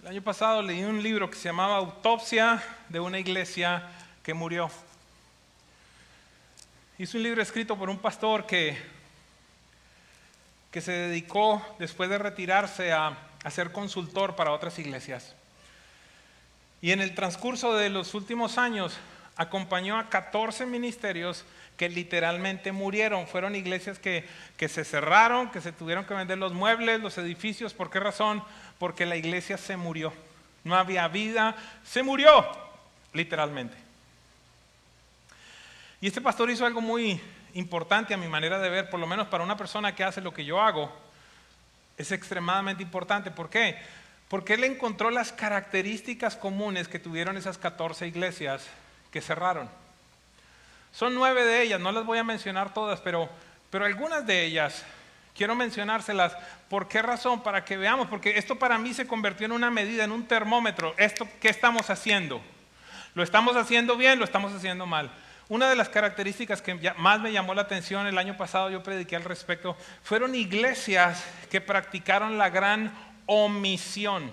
El año pasado leí un libro que se llamaba Autopsia de una iglesia que murió. Es un libro escrito por un pastor que se dedicó, después de retirarse, a ser consultor para otras iglesias. Y en el transcurso de los últimos años acompañó a 14 ministerios que literalmente murieron. Fueron iglesias que se cerraron, que se tuvieron que vender los muebles, los edificios. ¿Por qué razón? Porque la iglesia se murió. No había vida, se murió, literalmente. Y este pastor hizo algo muy importante a mi manera de ver, por lo menos para una persona que hace lo que yo hago, es extremadamente importante. ¿Por qué? Porque él encontró las características comunes que tuvieron esas 14 iglesias que cerraron. Son 9 de ellas, no las voy a mencionar todas, pero algunas de ellas Quiero mencionárselas. ¿Por qué razón? Para que veamos, porque esto para mí se convirtió en una medida, en un termómetro. ¿Qué estamos haciendo? ¿Lo estamos haciendo bien? ¿Lo estamos haciendo mal? Una de las características que más me llamó la atención el año pasado, yo prediqué al respecto, fueron iglesias que practicaron la gran omisión.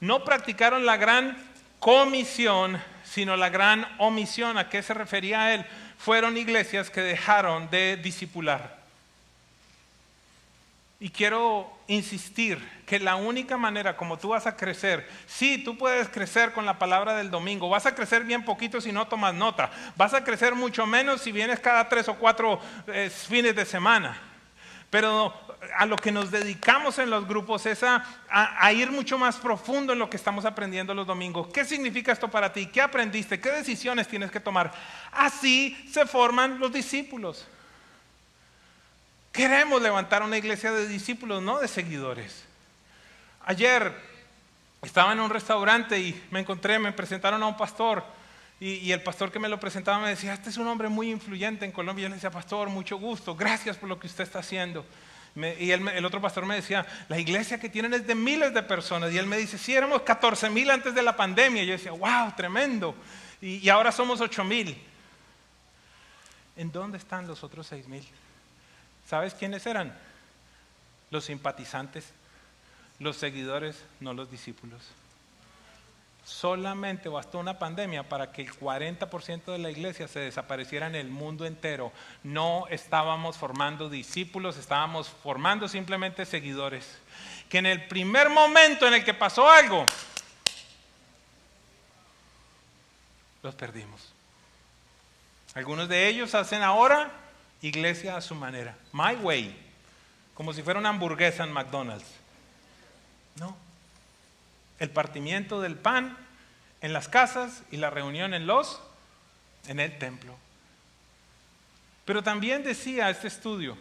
No practicaron la gran comisión, sino la gran omisión. ¿A qué se refería él? Fueron iglesias que dejaron de discipular. Y quiero insistir que la única manera como tú vas a crecer, sí, tú puedes crecer con la palabra del domingo, vas a crecer bien poquito si no tomas nota, vas a crecer mucho menos si vienes cada 3 o 4 fines de semana. Pero a lo que nos dedicamos en los grupos es a ir mucho más profundo en lo que estamos aprendiendo los domingos. ¿Qué significa esto para ti? ¿Qué aprendiste? ¿Qué decisiones tienes que tomar? Así se forman los discípulos. Queremos levantar una iglesia de discípulos, no de seguidores. Ayer estaba en un restaurante y me presentaron a un pastor. Y el pastor que me lo presentaba me decía, este es un hombre muy influyente en Colombia. Y yo le decía, pastor, mucho gusto, gracias por lo que usted está haciendo. El otro pastor me decía, la iglesia que tienen es de miles de personas. Y él me dice, sí, éramos 14,000 antes de la pandemia. Y yo decía, wow, tremendo. Y ahora somos 8,000. ¿En dónde están los otros 6,000? ¿Sabes quiénes eran? Los simpatizantes, los seguidores, no los discípulos. Solamente bastó una pandemia para que el 40% de la iglesia se desapareciera en el mundo entero. No estábamos formando discípulos, estábamos formando simplemente seguidores. Que en el primer momento en el que pasó algo, los perdimos. Algunos de ellos hacen ahora iglesia a su manera, my way, como si fuera una hamburguesa en McDonald's. No. El partimiento del pan en las casas y la reunión en el templo. Pero también decía este estudio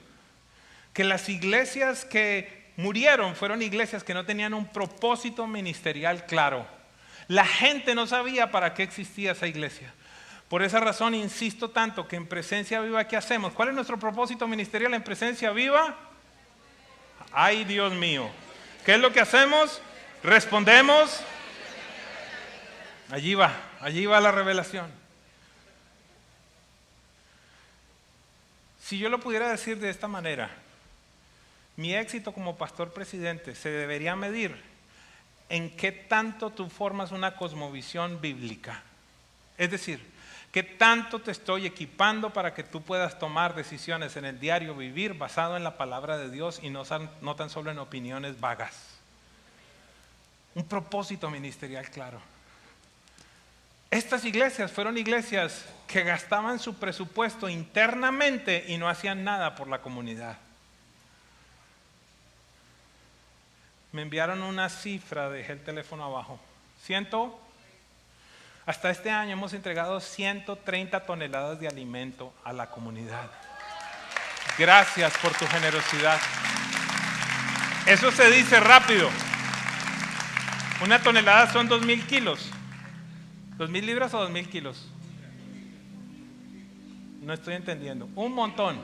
que las iglesias que murieron fueron iglesias que no tenían un propósito ministerial claro. La gente no sabía para qué existía esa iglesia. Por esa razón insisto tanto que en Presencia Viva, ¿qué hacemos? ¿Cuál es nuestro propósito ministerial en Presencia Viva? Ay, Dios mío. ¿Qué es lo que hacemos? Respondemos. Allí va la revelación. Si yo lo pudiera decir de esta manera, mi éxito como pastor presidente se debería medir en qué tanto tú formas una cosmovisión bíblica. Es decir, ¿qué tanto te estoy equipando para que tú puedas tomar decisiones en el diario vivir basado en la palabra de Dios y no tan solo en opiniones vagas? Un propósito ministerial claro. Estas iglesias fueron iglesias que gastaban su presupuesto internamente y no hacían nada por la comunidad. Me enviaron una cifra, dejé el teléfono abajo. Hasta este año hemos entregado 130 toneladas de alimento a la comunidad. Gracias por tu generosidad. Eso se dice rápido. Una tonelada son 2,000 kilos. ¿2,000 libras o 2,000 kilos? No estoy entendiendo. Un montón.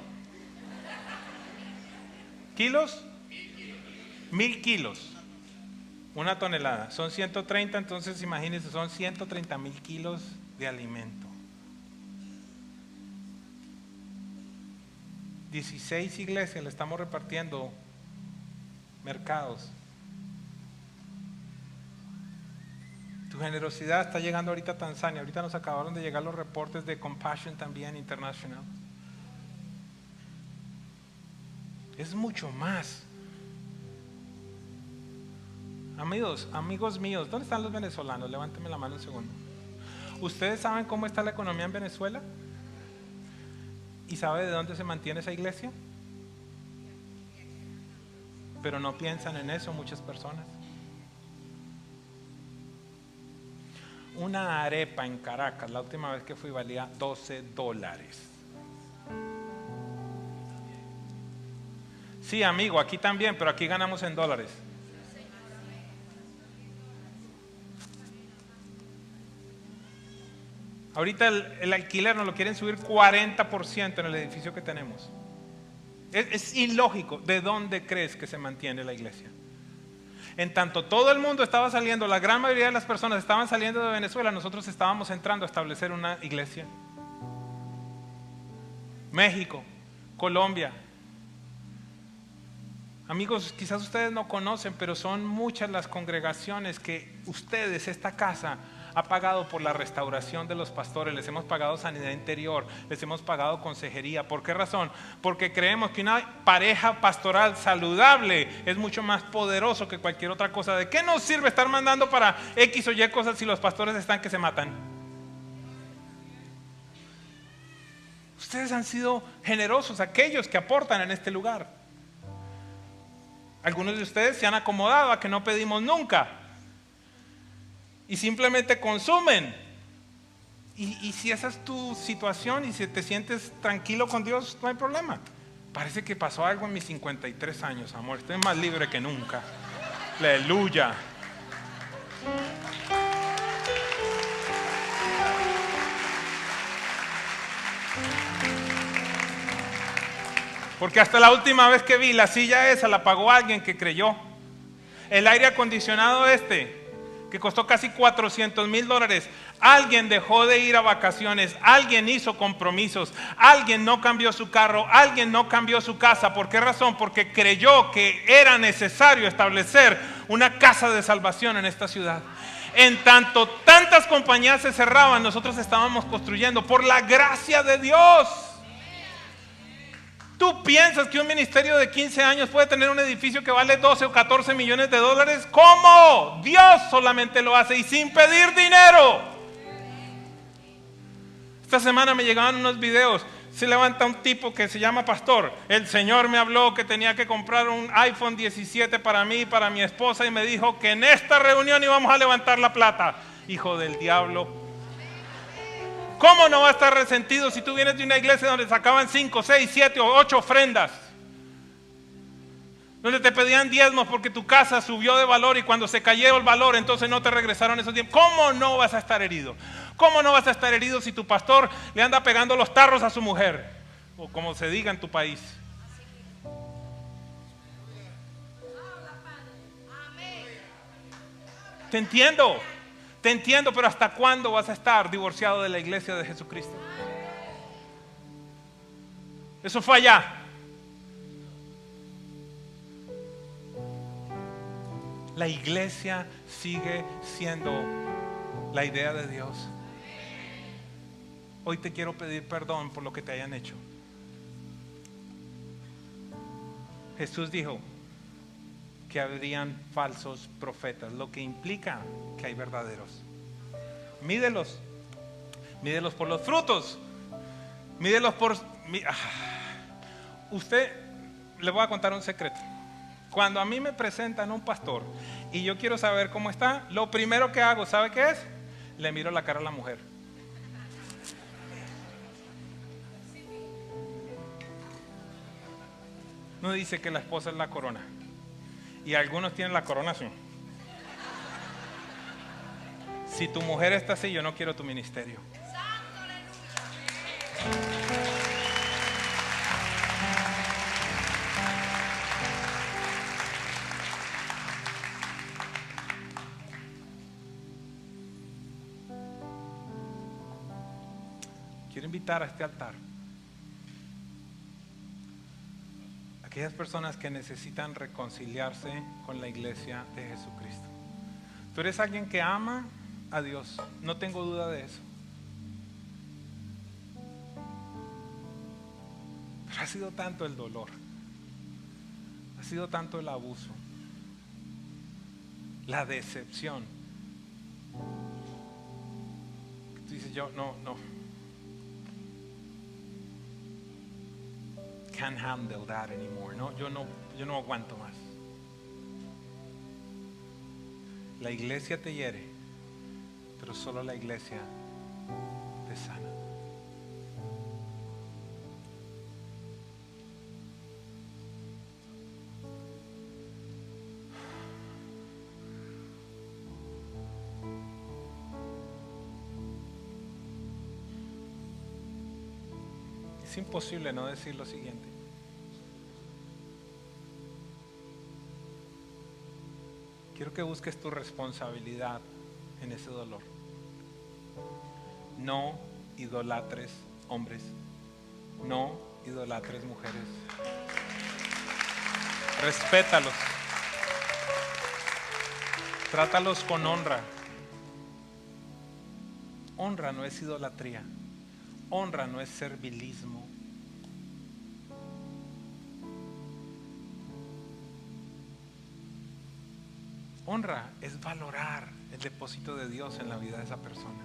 ¿Kilos? 1,000 kilos. Una tonelada. Son 130, entonces imagínense, son 130,000 kilos de alimento. 16 iglesias le estamos repartiendo mercados. Tu generosidad está llegando ahorita a Tanzania. Ahorita nos acabaron de llegar los reportes de Compassion también International. Es mucho más. Amigos míos, ¿dónde están los venezolanos? Levánteme la mano un segundo. ¿Ustedes saben cómo está la economía en Venezuela? ¿Y sabe de dónde se mantiene esa iglesia? Pero no piensan en eso muchas personas. Una arepa en Caracas, la última vez que fui, valía $12. Sí, amigo, aquí también, pero aquí ganamos en dólares. Ahorita el alquiler nos lo quieren subir 40% en el edificio que tenemos. Es ilógico. ¿De dónde crees que se mantiene la iglesia? En tanto todo el mundo estaba saliendo, la gran mayoría de las personas estaban saliendo de Venezuela, nosotros estábamos entrando a establecer una iglesia. México, Colombia. Amigos, quizás ustedes no conocen, pero son muchas las congregaciones que ustedes, esta casa, ha pagado por la restauración de los pastores. Les hemos pagado sanidad interior, les hemos pagado consejería. ¿Por qué razón? Porque creemos que una pareja pastoral saludable es mucho más poderoso que cualquier otra cosa. ¿De qué nos sirve estar mandando para X o Y cosas si los pastores están que se matan? Ustedes han sido generosos, aquellos que aportan en este lugar. Algunos de ustedes se han acomodado a que no pedimos nunca y simplemente consumen. Y si esa es tu situación y si te sientes tranquilo con Dios, no hay problema. Parece que pasó algo en mis 53 años, amor. Estoy más libre que nunca. Aleluya. Porque hasta la última vez que vi la silla esa la pagó alguien que creyó. El aire acondicionado que costó casi $400,000, alguien dejó de ir a vacaciones, alguien hizo compromisos, alguien no cambió su carro, alguien no cambió su casa. ¿Por qué razón? Porque creyó que era necesario establecer una casa de salvación en esta ciudad. En tanto tantas compañías se cerraban, nosotros estábamos construyendo por la gracia de Dios. ¿Tú piensas que un ministerio de 15 años puede tener un edificio que vale 12 o 14 millones de dólares? ¿Cómo? Dios solamente lo hace y sin pedir dinero. Esta semana me llegaban unos videos. Se levanta un tipo que se llama pastor. El Señor me habló que tenía que comprar un iPhone 17 para mí y para mi esposa y me dijo que en esta reunión íbamos a levantar la plata. Hijo del diablo. ¿Cómo no va a estar resentido si tú vienes de una iglesia donde sacaban 5, 6, 7 o 8 ofrendas? Donde te pedían diezmos porque tu casa subió de valor y cuando se cayó el valor entonces no te regresaron esos diezmos. ¿Cómo no vas a estar herido? ¿Cómo no vas a estar herido si tu pastor le anda pegando los tarros a su mujer? O como se diga en tu país. Te entiendo, pero ¿hasta cuándo vas a estar divorciado de la iglesia de Jesucristo? Eso fue allá. La iglesia sigue siendo la idea de Dios. Hoy te quiero pedir perdón por lo que te hayan hecho. Jesús dijo que habrían falsos profetas, lo que implica que hay verdaderos. Mídelos por los frutos, mídelos por... Usted, le voy a contar un secreto. Cuando a mí me presentan un pastor y yo quiero saber cómo está, lo primero que hago, ¿sabe qué es? Le miro la cara a la mujer. No dice que la esposa es la corona. Y algunos tienen la corona así. Si tu mujer está así, yo no quiero tu ministerio. Quiero invitar a este altar aquellas personas que necesitan reconciliarse con la iglesia de Jesucristo. Tú eres alguien que ama a Dios, no tengo duda de eso. Pero ha sido tanto el dolor, ha sido tanto el abuso, la decepción. Tú dices, yo no. Can't handle that anymore. No, yo no aguanto más. La iglesia te hiere, pero solo la iglesia te sana. Es imposible no decir lo siguiente. quiero que busques tu responsabilidad en ese dolor. No idolatres hombres, no idolatres mujeres. Respétalos. Trátalos con honra. Honra no es idolatría. Honra no es servilismo. Honra es valorar el depósito de Dios en la vida de esa persona.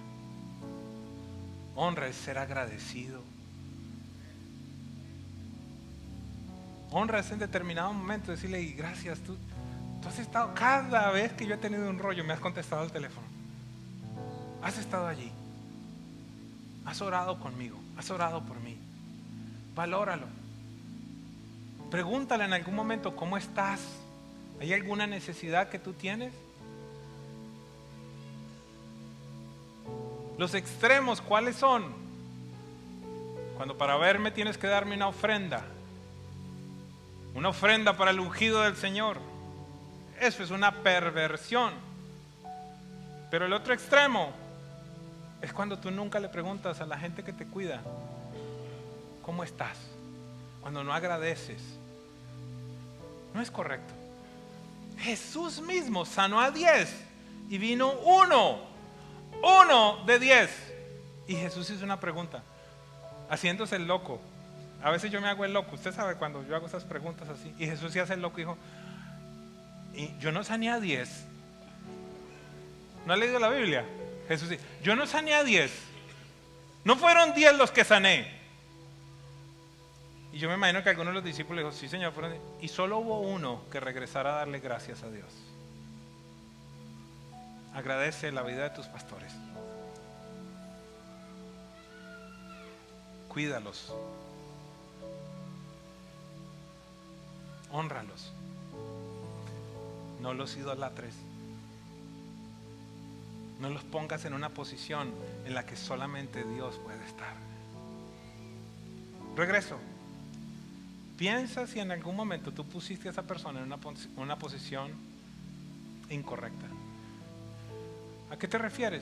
Honra es ser agradecido. Honra es en determinado momento decirle: y gracias, tú has estado, cada vez que yo he tenido un rollo me has contestado el teléfono. Has estado allí. Has orado conmigo, has orado por mí. Valóralo. Pregúntale en algún momento: ¿cómo estás? ¿Hay alguna necesidad que tú tienes? Los extremos, ¿cuáles son? Cuando para verme tienes que darme una ofrenda para el ungido del Señor. Eso es una perversión. Pero el otro extremo es cuando tú nunca le preguntas a la gente que te cuida: ¿cómo estás? Cuando no agradeces. No es correcto. Jesús mismo sanó a 10 y vino uno de 10. Y Jesús hizo una pregunta, haciéndose el loco. A veces yo me hago el loco, usted sabe cuando yo hago esas preguntas así. Y Jesús se hace el loco y dijo: y yo no sané a 10. ¿No ha leído la Biblia? Jesús dice: yo no sané a 10. No fueron 10 los que sané. Y yo me imagino que algunos de los discípulos dijo: sí, Señor, fueron 10. Y solo hubo uno que regresara a darle gracias a Dios. Agradece la vida de tus pastores. Cuídalos. Hónralos. No los idolatres. No los pongas en una posición en la que solamente Dios puede estar. Regreso. Piensa si en algún momento tú pusiste a esa persona en una posición incorrecta. ¿A qué te refieres?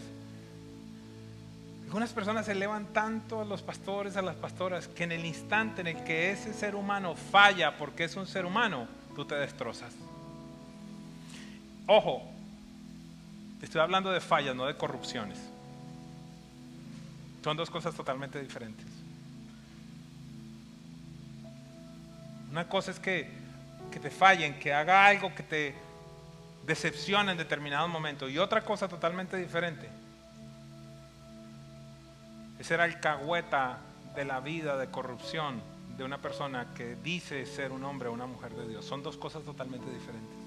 Algunas personas se elevan tanto a los pastores, a las pastoras, que en el instante en el que ese ser humano falla porque es un ser humano, tú te destrozas. Ojo, te estoy hablando de fallas, no de corrupciones. Son dos cosas totalmente diferentes. Una cosa es que te fallen, que haga algo que te decepciona en determinado momento. Y otra cosa totalmente diferente es ser alcahueta de la vida de corrupción de una persona que dice ser un hombre o una mujer de Dios. Son dos cosas totalmente diferentes.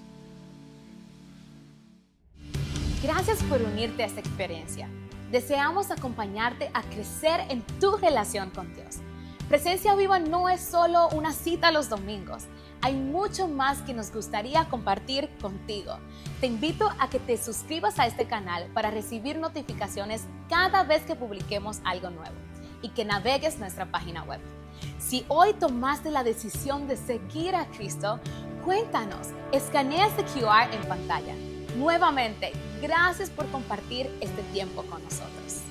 Gracias por unirte a esta experiencia. Deseamos acompañarte a crecer en tu relación con Dios. Presencia Viva no es solo una cita los domingos. Hay mucho más que nos gustaría compartir contigo. Te invito a que te suscribas a este canal para recibir notificaciones cada vez que publiquemos algo nuevo y que navegues nuestra página web. Si hoy tomaste la decisión de seguir a Cristo, cuéntanos, escanea este QR en pantalla. Nuevamente, gracias por compartir este tiempo con nosotros.